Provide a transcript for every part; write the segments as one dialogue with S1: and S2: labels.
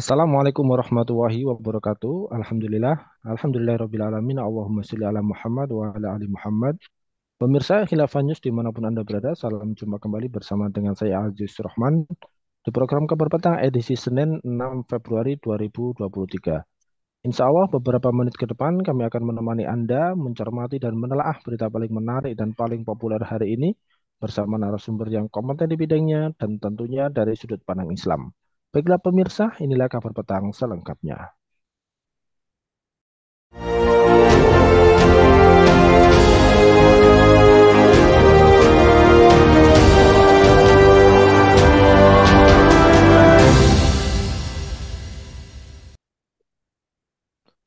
S1: Assalamualaikum warahmatullahi wabarakatuh. Alhamdulillah. Alhamdulillahirabbil alamin. Allahumma sholli ala Muhammad wa ala ali Muhammad. Pemirsa Khilafah News dimanapun Anda berada, salam jumpa kembali bersama dengan saya Aziz Rahman di program Kabar Petang edisi Senin 6 Februari 2023. Insya Allah beberapa menit ke depan kami akan menemani Anda mencermati dan menelaah berita paling menarik dan paling populer hari ini bersama narasumber yang kompeten di bidangnya dan tentunya dari sudut pandang Islam. Baiklah pemirsa, inilah kabar petang selengkapnya.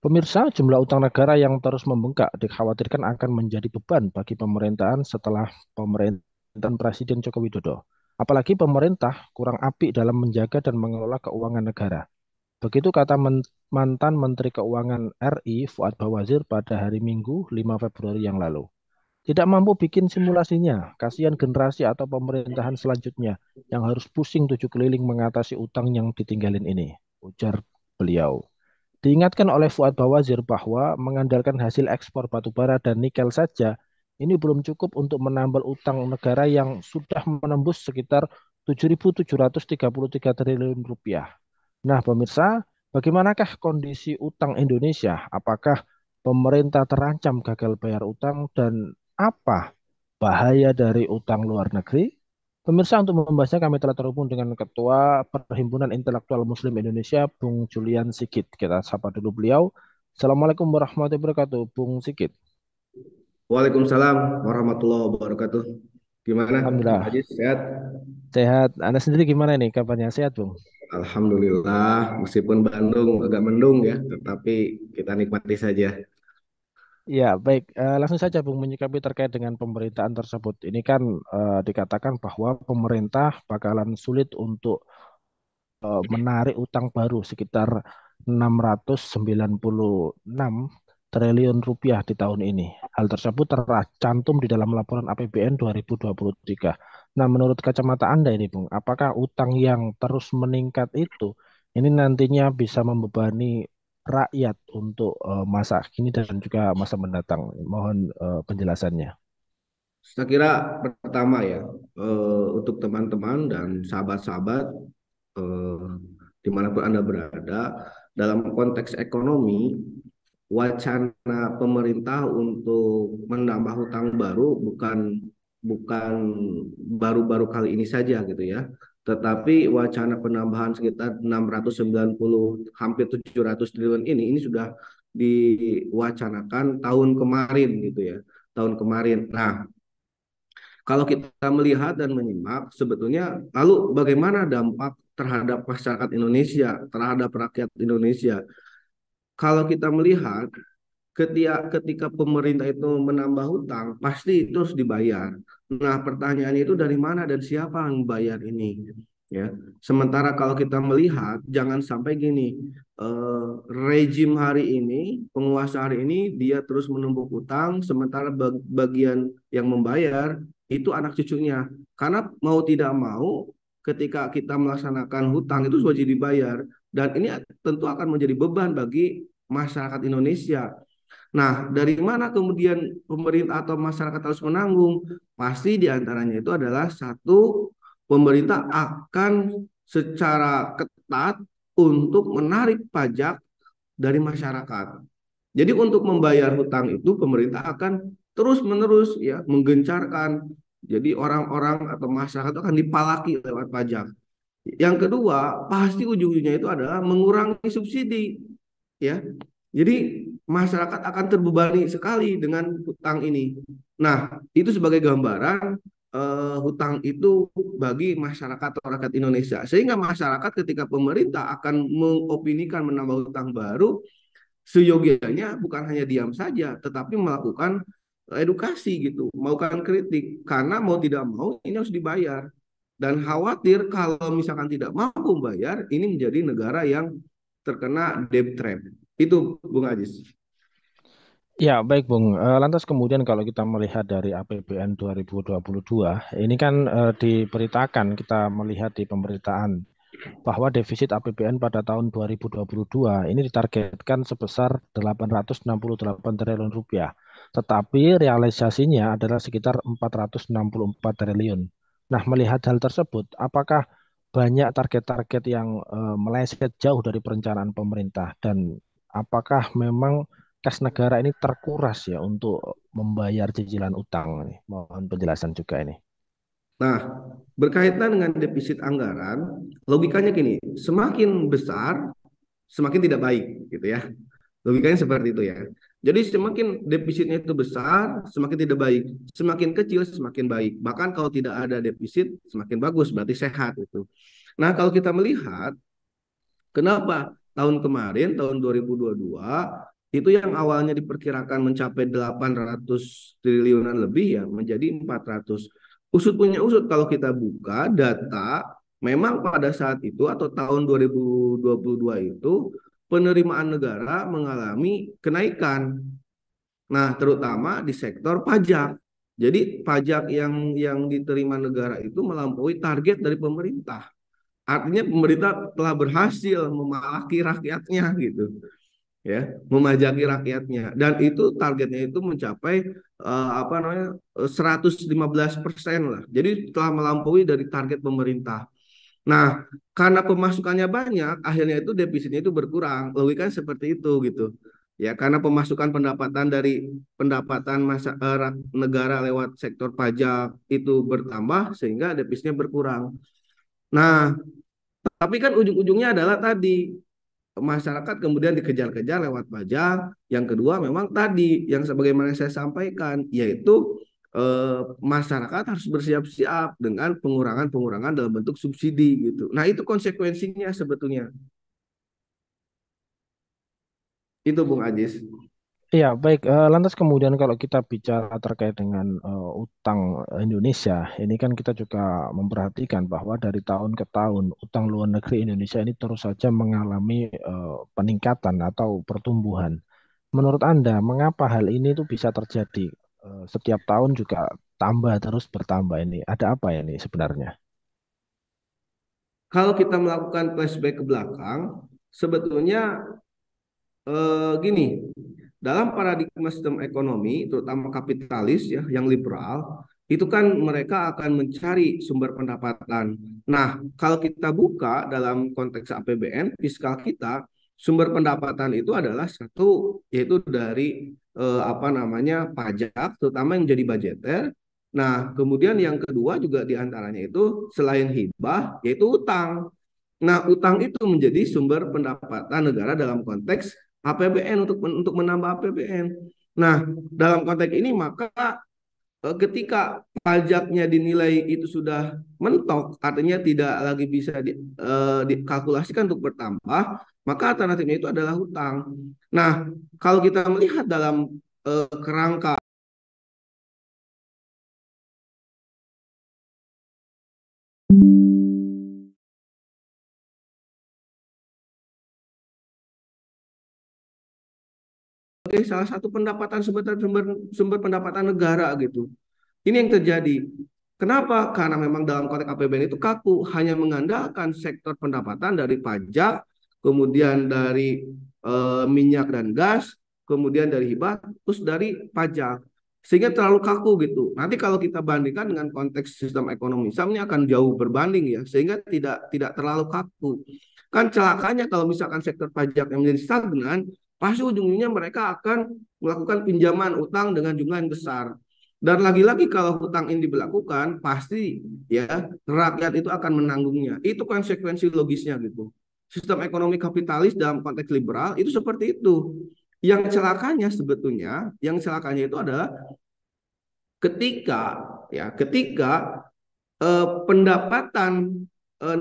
S1: Pemirsa, jumlah utang negara yang terus membengkak dikhawatirkan akan menjadi beban bagi pemerintahan setelah pemerintahan Presiden Joko Widodo. Apalagi pemerintah kurang apik dalam menjaga dan mengelola keuangan negara. Begitu kata mantan Menteri Keuangan RI Fuad Bawazir pada hari Minggu 5 Februari yang lalu. Tidak mampu bikin simulasinya, kasihan generasi atau pemerintahan selanjutnya yang harus pusing tujuh keliling mengatasi utang yang ditinggalin ini, ujar beliau. Diingatkan oleh Fuad Bawazir bahwa mengandalkan hasil ekspor batubara dan nikel saja ini belum cukup untuk menambal utang negara yang sudah menembus sekitar 7.733 triliun rupiah. Nah, pemirsa, bagaimanakah kondisi utang Indonesia? Apakah pemerintah terancam gagal bayar utang dan apa bahaya dari utang luar negeri? Pemirsa, untuk membahasnya kami telah terhubung dengan Ketua Perhimpunan Intelektual Muslim Indonesia, Bung Julian Sigit. Kita sapa dulu beliau. Assalamualaikum warahmatullahi wabarakatuh, Bung Sigit.
S2: Waalaikumsalam warahmatullahi wabarakatuh. Gimana, Bang
S1: Alhamdulillah,
S2: Haji? Sehat?
S1: sehat. Anda sendiri gimana nih kabarnya? Sehat, Bung?
S2: Alhamdulillah, meskipun Bandung agak mendung ya, tetapi kita nikmati saja.
S1: Ya, baik. Langsung saja, Bung, menyikapi terkait dengan pemberitaan tersebut. Ini kan dikatakan bahwa pemerintah bakalan sulit untuk menarik utang baru sekitar 696 triliun rupiah di tahun ini. Hal tersebut tercantum di dalam laporan APBN 2023. Nah, menurut kacamata Anda ini, Bung, apakah utang yang terus meningkat itu ini nantinya bisa membebani rakyat untuk masa kini dan juga masa mendatang? Mohon penjelasannya.
S2: Saya kira pertama ya, untuk teman-teman dan sahabat-sahabat eh, dimanapun Anda berada, dalam konteks ekonomi, wacana pemerintah untuk menambah hutang baru bukan baru-baru kali ini saja gitu ya. Tetapi wacana penambahan sekitar 690 hampir 700 triliun ini sudah diwacanakan tahun kemarin gitu ya. Tahun kemarin. Nah, kalau kita melihat dan menyimak sebetulnya lalu bagaimana dampak terhadap masyarakat Indonesia, terhadap rakyat Indonesia. Kalau kita melihat ketika pemerintah itu menambah hutang, pasti itu harus dibayar. Nah, pertanyaannya itu dari mana dan siapa yang bayar ini? Ya. Sementara kalau kita melihat, jangan sampai gini, rejim hari ini, penguasa hari ini, dia terus menumpuk hutang, sementara bagian yang membayar itu anak cucunya. Karena mau tidak mau, ketika kita melaksanakan hutang itu wajib dibayar. Dan ini tentu akan menjadi beban bagi masyarakat Indonesia. Nah, dari mana kemudian pemerintah atau masyarakat harus menanggung? Pasti diantaranya itu adalah satu, pemerintah akan secara ketat untuk menarik pajak dari masyarakat. Jadi untuk membayar hutang itu pemerintah akan terus-menerus ya menggencarkan. Jadi orang-orang atau masyarakat itu akan dipalaki lewat pajak. Yang kedua, pasti ujung-ujungnya itu adalah mengurangi subsidi ya. Jadi masyarakat akan terbebani sekali dengan hutang ini. Nah, itu sebagai gambaran hutang itu bagi masyarakat atau rakyat Indonesia. Sehingga masyarakat ketika pemerintah akan mengopinikan menambah hutang baru, seyogianya bukan hanya diam saja, tetapi melakukan edukasi gitu, melakukan kritik. Karena mau tidak mau ini harus dibayar. Dan khawatir kalau misalkan tidak mampu membayar, ini menjadi negara yang terkena debt trap. Itu Bung Ajis.
S1: Ya, baik Bung. Lantas kemudian kalau kita melihat dari APBN 2022, ini kan diberitakan kita melihat di pemberitaan. bahwa defisit APBN pada tahun 2022 ini ditargetkan sebesar 868 triliun rupiah, tetapi realisasinya adalah sekitar 464 triliun. Nah, melihat hal tersebut, apakah banyak target-target yang meleset jauh dari perencanaan pemerintah dan apakah memang kas negara ini terkuras ya untuk membayar cicilan utang ini? Mohon penjelasan juga ini.
S2: Nah, berkaitan dengan defisit anggaran, logikanya gini, semakin besar, semakin tidak baik, gitu ya. Logikanya seperti itu ya. Jadi semakin defisitnya itu besar, semakin tidak baik. Semakin kecil, semakin baik. Bahkan kalau tidak ada defisit, semakin bagus, berarti sehat itu. Nah, kalau kita melihat, kenapa tahun kemarin, tahun 2022, itu yang awalnya diperkirakan mencapai 800 triliunan lebih ya, menjadi 400. Usut punya usut, kalau kita buka data, memang pada saat itu atau tahun 2022 itu, penerimaan negara mengalami kenaikan. Nah, terutama di sektor pajak. Jadi pajak yang diterima negara itu melampaui target dari pemerintah. Artinya pemerintah telah berhasil memalaki rakyatnya gitu, ya, memajaki rakyatnya. Dan itu targetnya itu mencapai apa namanya 115% lah. Jadi telah melampaui dari target pemerintah. Nah, karena pemasukannya banyak, akhirnya itu defisitnya itu berkurang. Logikanya seperti itu gitu. Ya, karena pemasukan pendapatan dari pendapatan negara lewat sektor pajak itu bertambah sehingga defisitnya berkurang. Nah, tapi kan ujung-ujungnya adalah tadi masyarakat kemudian dikejar-kejar lewat pajak. Yang kedua memang tadi yang sebagaimana saya sampaikan, yaitu masyarakat harus bersiap-siap dengan pengurangan-pengurangan dalam bentuk subsidi gitu. Nah, itu konsekuensinya sebetulnya. Itu Bung Ajis.
S1: Iya, baik. Lantas kemudian kalau kita bicara terkait dengan utang Indonesia, ini kan kita juga memperhatikan bahwa dari tahun ke tahun utang luar negeri Indonesia ini terus saja mengalami peningkatan atau pertumbuhan. Menurut Anda, mengapa hal ini tuh bisa terjadi? Setiap tahun juga tambah terus bertambah ini. Ada apa ya ini sebenarnya?
S2: Kalau kita melakukan flashback ke belakang, sebetulnya gini, dalam paradigma sistem ekonomi, terutama kapitalis ya, yang liberal, itu kan mereka akan mencari sumber pendapatan. Nah, kalau kita buka dalam konteks APBN, fiskal kita, sumber pendapatan itu adalah satu, yaitu dari apa namanya pajak, terutama yang jadi budgeter. Nah, kemudian yang kedua juga diantaranya itu selain hibah, yaitu utang. Nah, utang itu menjadi sumber pendapatan negara dalam konteks APBN untuk menambah APBN. Nah, dalam konteks ini maka ketika pajaknya dinilai itu sudah mentok, artinya tidak lagi bisa dikalkulasikan untuk bertambah, maka alternatifnya itu adalah hutang. Nah, kalau kita melihat dalam kerangka. Sebagai salah satu pendapatan sumber sumber pendapatan negara gitu. Ini yang terjadi. Kenapa? Karena memang dalam konteks APBN itu kaku, hanya mengandalkan sektor pendapatan dari pajak, kemudian dari minyak dan gas, kemudian dari hibah, terus dari pajak. Sehingga terlalu kaku gitu. Nanti kalau kita bandingkan dengan konteks sistem ekonomi, misalnya akan jauh berbanding ya, sehingga tidak terlalu kaku. Kan celakanya kalau misalkan sektor pajak yang menjadi stagnan, pasti ujung-ujungnya mereka akan melakukan pinjaman utang dengan jumlah yang besar. Dan lagi-lagi kalau hutang ini diberlakukan, pasti ya rakyat itu akan menanggungnya. Itu konsekuensi logisnya gitu. Sistem ekonomi kapitalis dalam konteks liberal itu seperti itu. Yang celakanya itu adalah ketika ketika pendapatan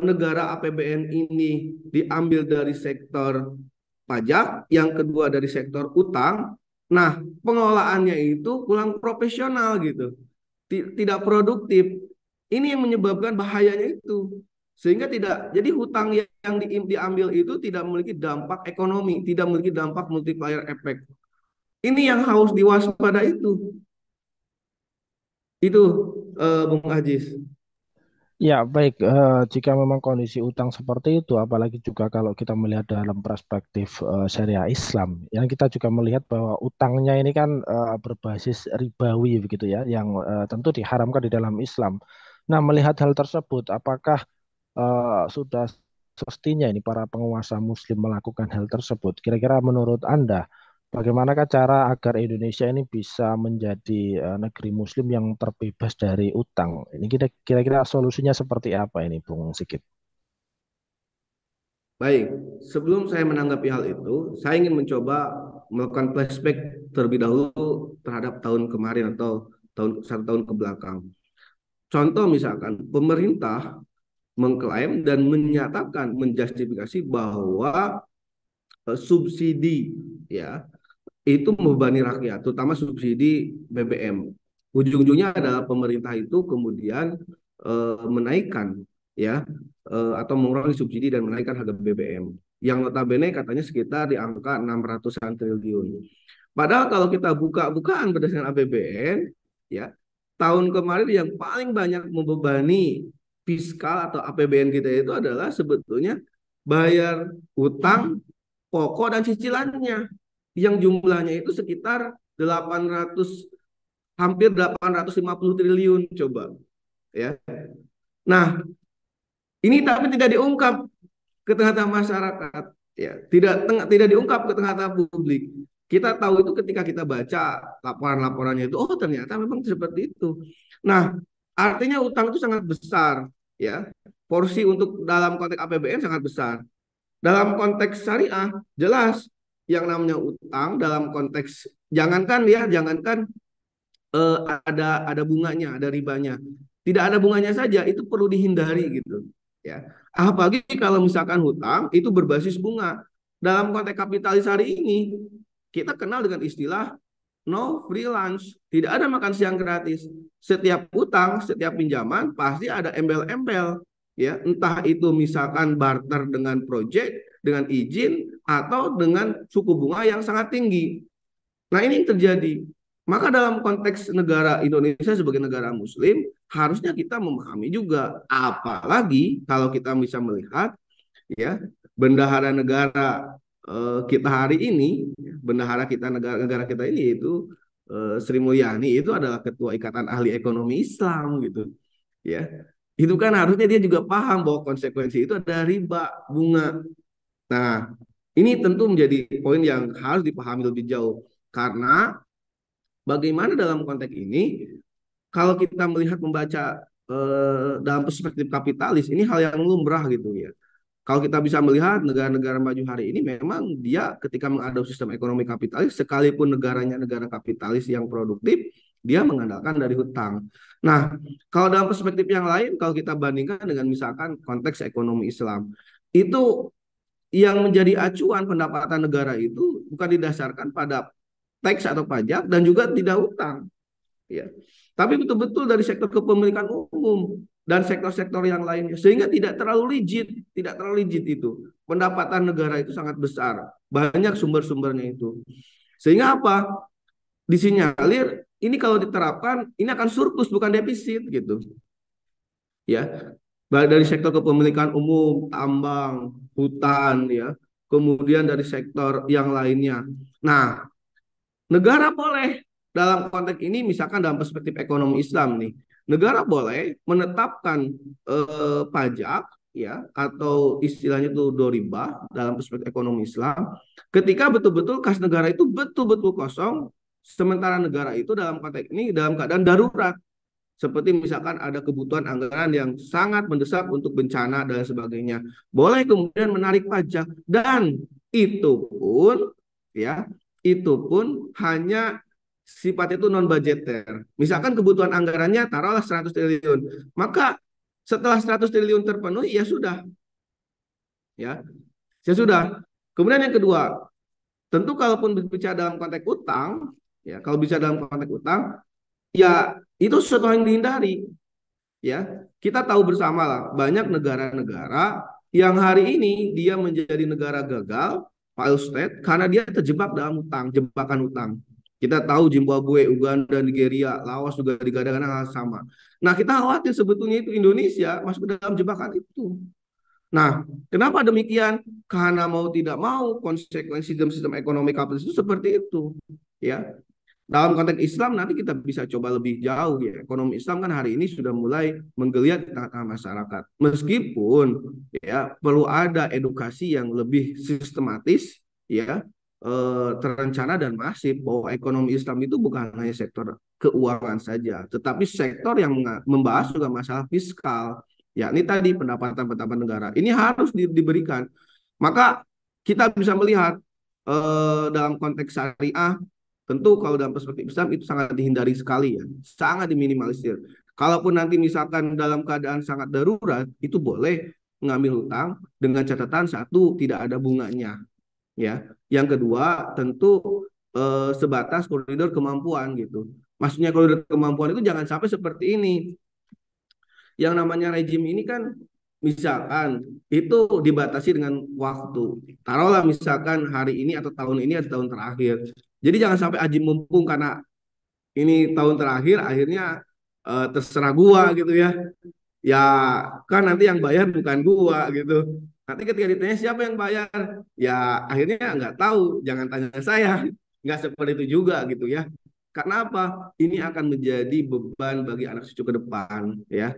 S2: negara APBN ini diambil dari sektor pajak, yang kedua dari sektor utang. Nah, pengelolaannya itu kurang profesional gitu, tidak produktif. Ini yang menyebabkan bahayanya itu. Sehingga tidak, jadi hutang yang diambil itu tidak memiliki dampak ekonomi, tidak memiliki dampak multiplier effect. Ini yang harus diwaspada itu. Itu Bung Ajis.
S1: Ya, baik. Jika memang kondisi utang seperti itu, apalagi juga kalau kita melihat dalam perspektif syariah Islam, yang kita juga melihat bahwa utangnya ini kan berbasis ribawi begitu ya, yang tentu diharamkan di dalam Islam. Nah, melihat hal tersebut, apakah sudah semestinya ini para penguasa Muslim melakukan hal tersebut? Kira-kira menurut Anda, bagaimanakah cara agar Indonesia ini bisa menjadi negeri Muslim yang terbebas dari utang? Ini kira-kira solusinya seperti apa ini, Bung Sigit?
S2: Baik, sebelum saya menanggapi hal itu, saya ingin mencoba melakukan flashback terlebih dahulu terhadap tahun kemarin atau satu tahun ke belakang. Contoh misalkan pemerintah mengklaim dan menyatakan menjustifikasi bahwa subsidi ya itu membebani rakyat, terutama subsidi BBM. Ujung-ujungnya adalah pemerintah itu kemudian menaikkan ya atau mengurangi subsidi dan menaikkan harga BBM. Yang notabene katanya sekitar di angka 600-an triliun. Padahal kalau kita buka-bukaan berdasarkan APBN, ya tahun kemarin yang paling banyak membebani fiskal atau APBN kita itu adalah sebetulnya bayar utang, pokok dan cicilannya yang jumlahnya itu sekitar 800 hampir 850 triliun coba ya. Nah, ini tapi tidak diungkap ke tengah-tengah masyarakat ya, tidak diungkap ke tengah-tengah publik. Kita tahu itu ketika kita baca laporan-laporannya itu, oh ternyata memang seperti itu. Nah, artinya utang itu sangat besar ya. Porsi untuk dalam konteks APBN sangat besar. Dalam konteks syariah jelas yang namanya utang dalam konteks jangankan eh, ada bunganya, ada ribanya. Tidak ada bunganya saja itu perlu dihindari gitu. Ya. Apalagi kalau misalkan hutang itu berbasis bunga. Dalam konteks kapitalis hari ini kita kenal dengan istilah no free lunch. Tidak ada makan siang gratis. Setiap utang, setiap pinjaman pasti ada embel-embel. Ya, entah itu misalkan barter dengan project, dengan izin, atau dengan suku bunga yang sangat tinggi. Nah, ini yang terjadi. Maka dalam konteks negara Indonesia sebagai negara muslim, harusnya kita memahami juga. Apalagi kalau kita bisa melihat ya bendahara negara kita hari ini, bendahara kita negara kita ini itu Sri Mulyani itu adalah ketua Ikatan Ahli Ekonomi Islam gitu. Ya. Itu kan harusnya dia juga paham bahwa konsekuensi itu ada riba, bunga. Nah, ini tentu menjadi poin yang harus dipahami lebih jauh karena bagaimana dalam konteks ini, kalau kita melihat membaca dalam perspektif kapitalis, ini hal yang lumrah gitu ya. Kalau kita bisa melihat negara-negara maju hari ini, memang dia ketika mengadopsi sistem ekonomi kapitalis, sekalipun negaranya negara kapitalis yang produktif, dia mengandalkan dari hutang. Nah, kalau dalam perspektif yang lain, kalau kita bandingkan dengan misalkan konteks ekonomi Islam, itu yang menjadi acuan pendapatan negara itu bukan didasarkan pada teks atau pajak dan juga tidak utang ya, tapi betul-betul dari sektor kepemilikan umum dan sektor-sektor yang lainnya sehingga tidak terlalu rigid itu pendapatan negara itu sangat besar, banyak sumber-sumbernya itu, sehingga apa disinyalir ini kalau diterapkan ini akan surplus bukan defisit gitu ya, baik dari sektor kepemilikan umum, tambang, hutan ya, kemudian dari sektor yang lainnya. Nah, negara boleh dalam konteks ini misalkan dalam perspektif ekonomi Islam nih, negara boleh menetapkan pajak ya atau istilahnya itu doribah dalam perspektif ekonomi Islam ketika betul-betul kas negara itu betul-betul kosong sementara negara itu dalam konteks ini dalam keadaan darurat seperti misalkan ada kebutuhan anggaran yang sangat mendesak untuk bencana dan sebagainya, boleh kemudian menarik pajak dan itu pun ya itu pun hanya sifat itu non budgeter. Misalkan kebutuhan anggarannya taruhlah 100 triliun, maka setelah 100 triliun terpenuhi ya sudah, ya, ya sudah. Kemudian yang kedua, tentu kalaupun bicara dalam konteks utang, ya kalau bisa dalam konteks utang, ya itu sesuatu yang dihindari. Ya, kita tahu bersama lah banyak negara-negara yang hari ini dia menjadi negara gagal, failed state karena dia terjebak dalam utang, jebakan utang. Kita tahu Zimbabwe, Uganda, Nigeria, Laos juga digadang-gadang hal sama. Nah, kita khawatir sebetulnya itu Indonesia masuk ke dalam jebakan itu. Nah, kenapa demikian? Karena mau tidak mau konsekuensi dalam sistem ekonomi kapitalis itu seperti itu. Ya, dalam konteks Islam nanti kita bisa coba lebih jauh ya. Ekonomi Islam kan hari ini sudah mulai menggeliat di tengah-tengah masyarakat. Meskipun ya perlu ada edukasi yang lebih sistematis ya, terencana dan masif bahwa ekonomi Islam itu bukan hanya sektor keuangan saja, tetapi sektor yang membahas juga masalah fiskal, yakni tadi pendapatan-pendapatan negara. Ini harus diberikan. Maka kita bisa melihat dalam konteks syariah. Tentu kalau dalam perspektif Islam itu sangat dihindari sekali ya, sangat diminimalisir. Kalaupun nanti misalkan dalam keadaan sangat darurat, itu boleh mengambil hutang dengan catatan satu tidak ada bunganya, ya. Yang kedua tentu sebatas koridor kemampuan gitu. Maksudnya koridor kemampuan itu jangan sampai seperti ini. Yang namanya rejim ini kan misalkan itu dibatasi dengan waktu. Taruhlah misalkan hari ini atau tahun ini atau tahun terakhir. Jadi jangan sampai aji mumpung karena ini tahun terakhir akhirnya terserah gua gitu ya. Ya kan nanti yang bayar bukan gua gitu. Nanti ketika ditanya siapa yang bayar, ya akhirnya nggak tahu. Jangan tanya saya. Nggak seperti itu juga gitu ya. Karena apa? Ini akan menjadi beban bagi anak cucu ke depan ya.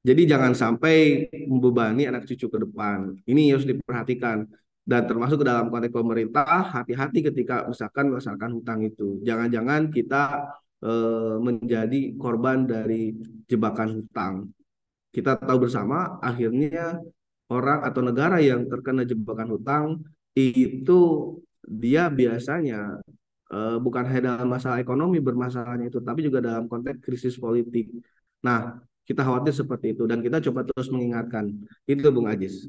S2: Jadi jangan sampai membebani anak cucu ke depan. Ini harus diperhatikan. Dan termasuk ke dalam konteks pemerintah, hati-hati ketika misalkan melaksanakan hutang itu. Jangan-jangan kita menjadi korban dari jebakan hutang. Kita tahu bersama, akhirnya orang atau negara yang terkena jebakan hutang itu dia biasanya bukan hanya dalam masalah ekonomi bermasalahnya itu, tapi juga dalam konteks krisis politik. Nah, kita khawatir seperti itu dan kita coba terus mengingatkan. Itu Bung Ajis.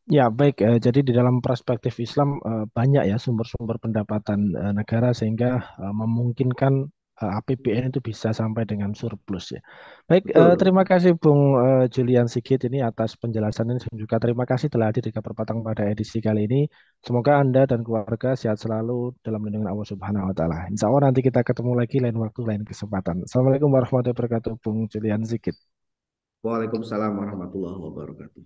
S1: Ya, baik. Jadi di dalam perspektif Islam banyak ya sumber-sumber pendapatan negara sehingga memungkinkan APBN itu bisa sampai dengan surplus ya. Baik,
S2: Betul.
S1: terima kasih Bung Julian Sigit ini atas penjelasannya dan juga terima kasih telah hadir di Kabar Petang pada edisi kali ini. Semoga Anda dan keluarga sehat selalu dalam lindungan Allah Subhanahu wa taala. Insya Allah nanti kita ketemu lagi lain waktu, lain kesempatan. Assalamualaikum warahmatullahi wabarakatuh, Bung Julian Sigit.
S2: Waalaikumsalam warahmatullahi wabarakatuh.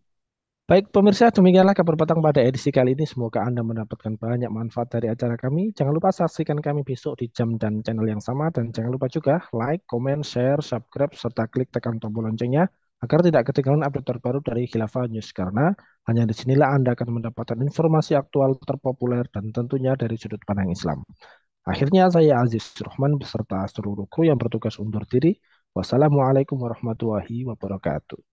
S1: Baik pemirsa, demikianlah kabar petang pada edisi kali ini. Semoga Anda mendapatkan banyak manfaat dari acara kami. Jangan lupa saksikan kami besok di jam dan channel yang sama. Dan jangan lupa juga like, comment, share, subscribe, serta klik tekan tombol loncengnya agar tidak ketinggalan update terbaru dari Khilafah News. Karena hanya di sinilah Anda akan mendapatkan informasi aktual terpopuler dan tentunya dari sudut pandang Islam. Akhirnya saya Aziz Rahman beserta seluruh kru yang bertugas undur diri. Wassalamualaikum warahmatullahi wabarakatuh.